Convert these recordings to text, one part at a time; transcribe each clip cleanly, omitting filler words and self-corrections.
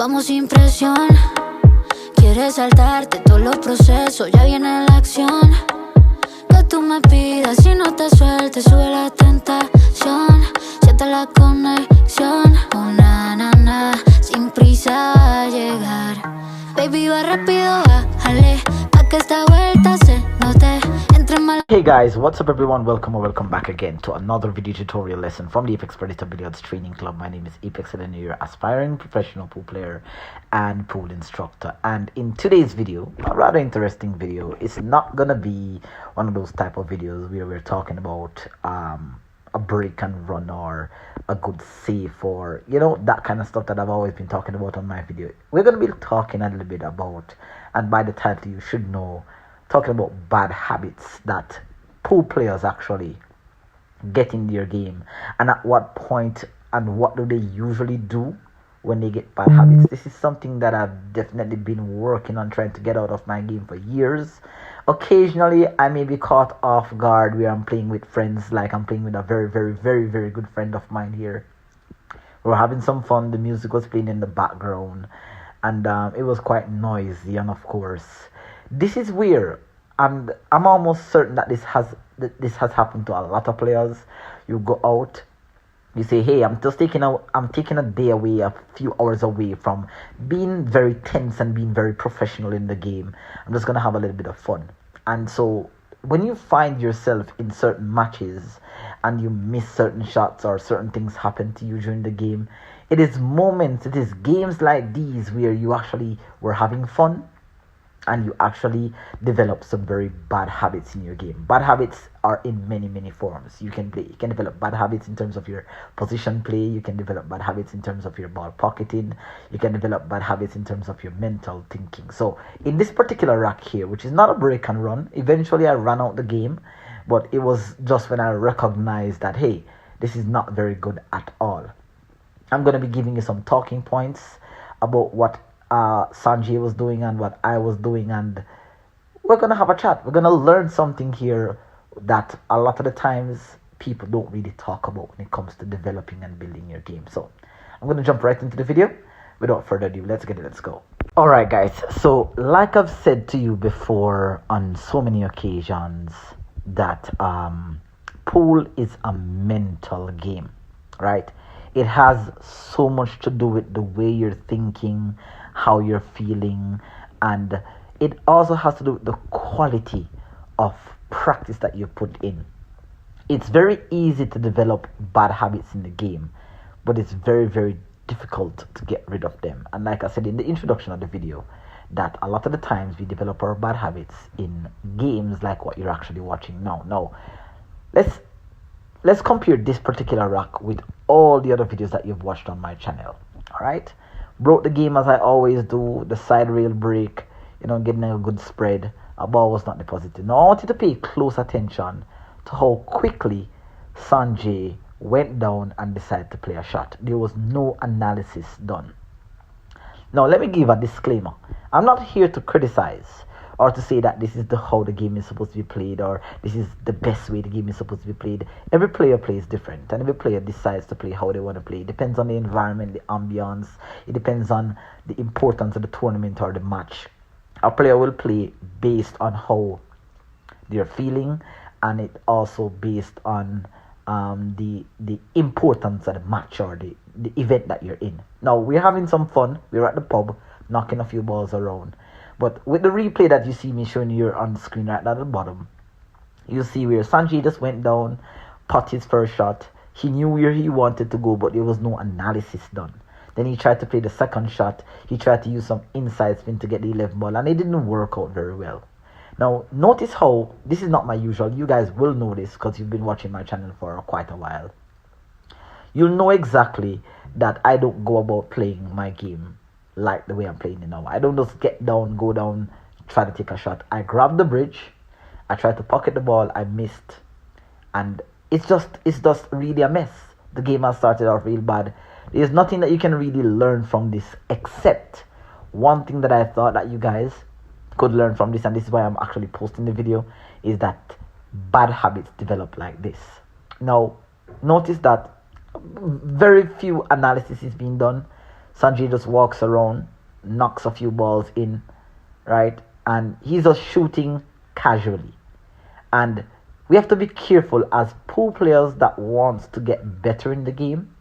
Vamos sin presión. Quieres saltarte todos los procesos, ya viene la acción. Que tú me pidas y no te sueltes, sube la tentación. Siente la conexión, na, sin prisa a llegar. Baby, va rápido, bájale, pa' que esta vuelta se note. Entre mal. Hey guys, what's up everyone? Welcome or welcome back again to another video tutorial lesson from the Apex Predator Billiards Training Club. My name is Apex and you're aspiring professional pool player and pool instructor. And in today's video, a rather interesting video, it's not gonna be one of those type of videos where we're talking about a break and run or a good save or that kind of stuff that I've always been talking about on my video. We're gonna be talking a little bit about, and by the title you should know, talking about bad habits that pool players actually get in their game, and at what point and what do they usually do when they get bad habits. This is something that I've definitely been working on trying to get out of my game for years. Occasionally I may be caught off guard where I'm playing with friends, like I'm playing with a very good friend of mine here. We're having some fun, the music was playing in the background, and it was quite noisy, and of course this is where, and I'm almost certain that this has happened to a lot of players. You go out, you say, hey, I'm taking a day away, a few hours away from being very tense and being very professional in the game. I'm just gonna have a little bit of fun. And so when you find yourself in certain matches and you miss certain shots or certain things happen to you during the game, it is games like these where you actually were having fun and you actually develop some very bad habits in your game. Bad habits are in many forms. You can develop bad habits in terms of your position play. You can develop bad habits in terms of your ball pocketing. You can develop bad habits in terms of your mental thinking. So in this particular rack here, which is not a break and run, eventually I ran out the game, but it was just when I recognized that, hey, this is not very good at all. I'm going to be giving you some talking points about what Sanjay was doing and what I was doing, and we're gonna have a chat. We're gonna learn something here that a lot of the times people don't really talk about when it comes to developing and building your game. So I'm gonna jump right into the video. Without further ado, let's go. Alright guys, so like I've said to you before on so many occasions, that pool is a mental game, right? It has so much to do with the way you're thinking, how you're feeling, and it also has to do with the quality of practice that you put in. It's very easy to develop bad habits in the game, but it's very difficult to get rid of them. And like I said in the introduction of the video, that a lot of the times we develop our bad habits in games like what you're actually watching now. Now let's compare this particular rack with all the other videos that you've watched on my channel. Alright, broke the game as I always do, the side rail break, getting a good spread, a ball was not deposited. Now I want you to pay close attention to how quickly Sanjay went down and decided to play a shot. There was no analysis done. Now let me give a disclaimer. I'm not here to criticize or to say that this is how the game is supposed to be played, or this is the best way the game is supposed to be played. Every player plays different, and every player decides to play how they want to play. It depends on the environment, the ambience. It depends on the importance of the tournament or the match. A player will play based on how they're feeling, and it also based on the importance of the match or the event that you're in. Now we're having some fun. We're at the pub knocking a few balls around. But with the replay that you see me showing you on the screen right at the bottom, you see where Sanjay just went down, pot his first shot. He knew where he wanted to go, but there was no analysis done. Then he tried to play the second shot. He tried to use some inside spin to get the 11 ball, and it didn't work out very well. Now, notice how, this is not my usual. You guys will know this because you've been watching my channel for quite a while. You'll know exactly that I don't go about playing my game like the way I'm playing it now. I don't just get down, go down, try to take a shot. I grab the bridge, I try to pocket the ball, I missed, and it's just really a mess. The game has started off real bad. There's nothing that you can really learn from this, except one thing that I thought that you guys could learn from this, and this is why I'm actually posting the video, is that bad habits develop like this. Now notice that very few analysis is being done. Sanjay just walks around, knocks a few balls in, right? And he's just shooting casually. And we have to be careful as pool players that wants to get better in the game.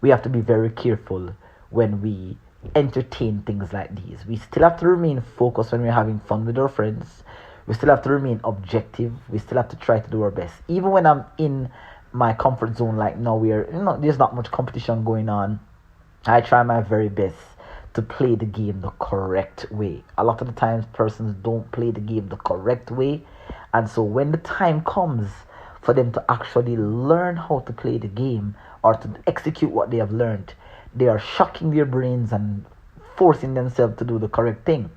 We have to be very careful when we entertain things like these. We still have to remain focused when we're having fun with our friends. We still have to remain objective. We still have to try to do our best. Even when I'm in my comfort zone, like now there's not much competition going on, I try my very best to play the game the correct way. A lot of the times persons don't play the game the correct way. And so when the time comes for them to actually learn how to play the game or to execute what they have learned, they are shocking their brains and forcing themselves to do the correct thing.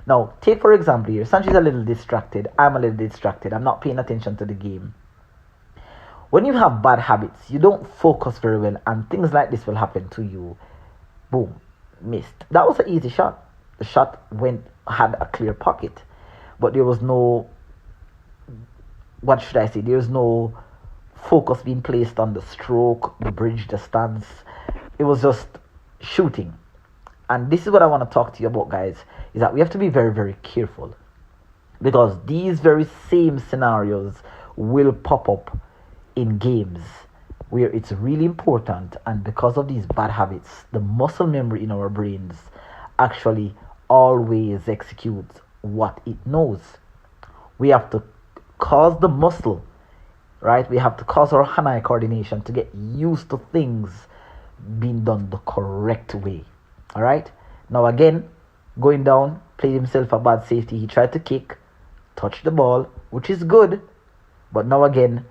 Now, take for example here, Sanchi's a little distracted, I'm a little distracted, I'm not paying attention to the game. When you have bad habits, you don't focus very well and things like this will happen to you. Boom, missed. That was an easy shot. The shot had a clear pocket, but there was no, what should I say, there was no focus being placed on the stroke, the bridge, the stance. It was just shooting. And this is what I want to talk to you about, guys, is that we have to be very, very careful, because these very same scenarios will pop up in games where it's really important, and because of these bad habits, the muscle memory in our brains actually always executes what it knows. We have to cause the muscle, right? We have to cause our hand-eye coordination to get used to things being done the correct way. All right. Now again, going down, played himself a bad safety. He tried to kick, touch the ball, which is good. But now again,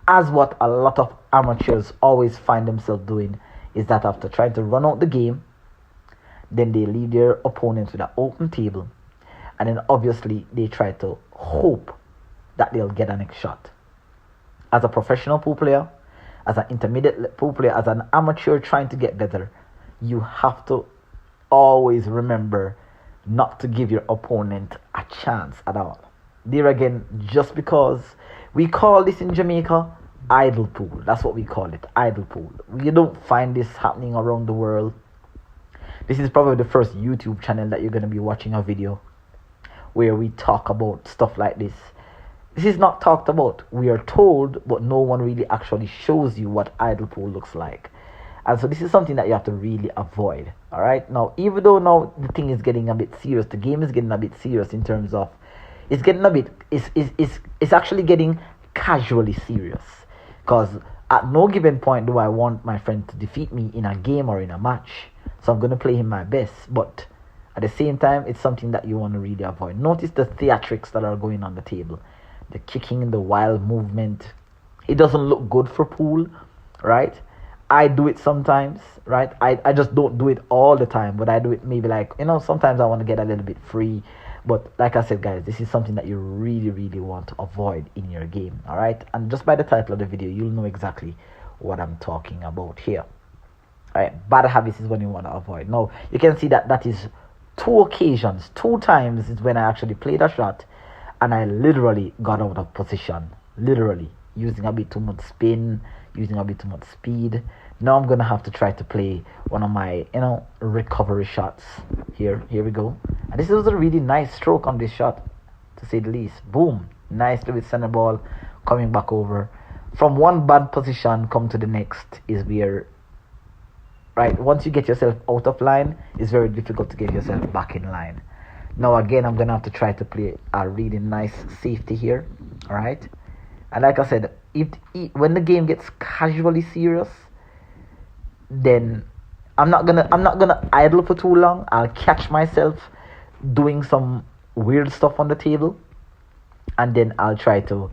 as what a lot of amateurs always find themselves doing, is that after trying to run out the game, then they leave their opponents with an open table, and then obviously they try to hope that they'll get a next shot. As a professional pool player, as an intermediate pool player, as an amateur trying to get better, you have to always remember not to give your opponent a chance at all. There again, just because we call this in Jamaica idle pool. That's what we call it, idle pool. You don't find this happening around the world. This is probably the first YouTube channel that you're going to be watching a video where we talk about stuff like this. This is not talked about. We are told, but no one really actually shows you what idle pool looks like. And so this is something that you have to really avoid. All right. Now, even though now the thing is getting a bit serious, the game is getting a bit serious in terms of, it's getting a bit, it's actually getting casually serious. Because at no given point do I want my friend to defeat me in a game or in a match. So I'm going to play him my best. But at the same time, it's something that you want to really avoid. Notice the theatrics that are going on the table. The kicking, the wild movement. It doesn't look good for pool, right? I do it sometimes, right? I just don't do it all the time, but I do it maybe like, sometimes I want to get a little bit free. But like I said, guys, this is something that you really, really want to avoid in your game, all right? And just by the title of the video, you'll know exactly what I'm talking about here. All right, bad habits is when you want to avoid. Now, you can see that is 2 occasions, 2 times is when I actually played a shot and I literally got out of position, literally, using a bit too much spin, using a bit too much speed. Now I'm gonna have to try to play one of my recovery shots. Here we go. And this was a really nice stroke on this shot, to say the least. Boom, nicely with center ball coming back over. From one bad position come to the next is where, right, once you get yourself out of line, it's very difficult to get yourself back in line. Now again, I'm gonna have to try to play a really nice safety here. All right. And like I said, when the game gets casually serious, then I'm not gonna idle for too long. I'll catch myself doing some weird stuff on the table, and then I'll try to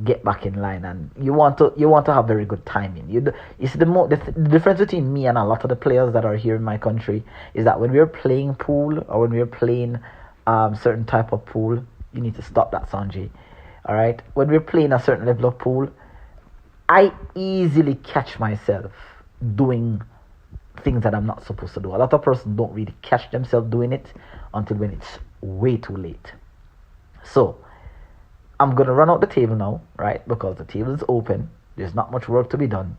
get back in line. And you want to have very good timing. It's the difference between me and a lot of the players that are here in my country is that when we're playing pool or when we're playing certain type of pool, you need to stop that, Sanjay. All right, when we're playing a certain level of pool, I easily catch myself doing things that I'm not supposed to do. A lot of persons don't really catch themselves doing it until when it's way too late. So I'm gonna run out the table now, right? Because the table is open. There's not much work to be done.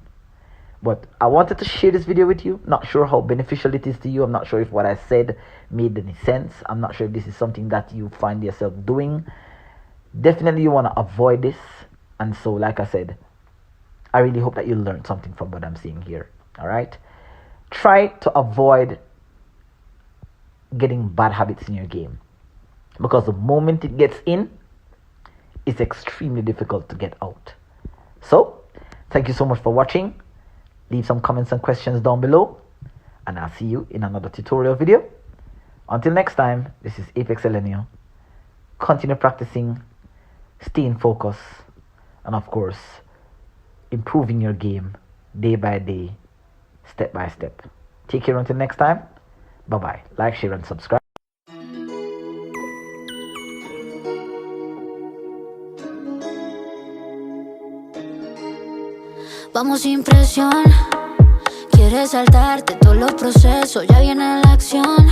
But I wanted to share this video with you. Not sure how beneficial it is to you. I'm not sure if what I said made any sense. I'm not sure if this is something that you find yourself doing. Definitely you want to avoid this. And so, like I said, I really hope that you learned something from what I'm saying here. Alright? Try to avoid getting bad habits in your game. Because the moment it gets in, it's extremely difficult to get out. So, thank you so much for watching. Leave some comments and questions down below. And I'll see you in another tutorial video. Until next time, this is Apex Elenio. Continue practicing, staying focused, and of course, improving your game day by day, step by step. Take care until next time. Bye-bye. Like, share, and subscribe. Vamos sin presión. Quieres saltarte todos los procesos, ya viene la acción.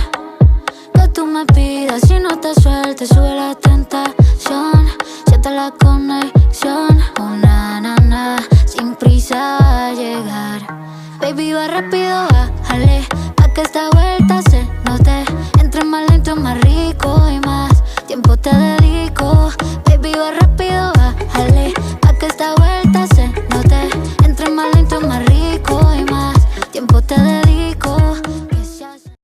Que tú me pidas y no te sueltes, sube la tentación. Siente la conexión, oh na na na, sin prisa a llegar. Baby, va rápido, bájale, pa' que esta vuelta se note. Entre más lento, más rico y más tiempo te dedico.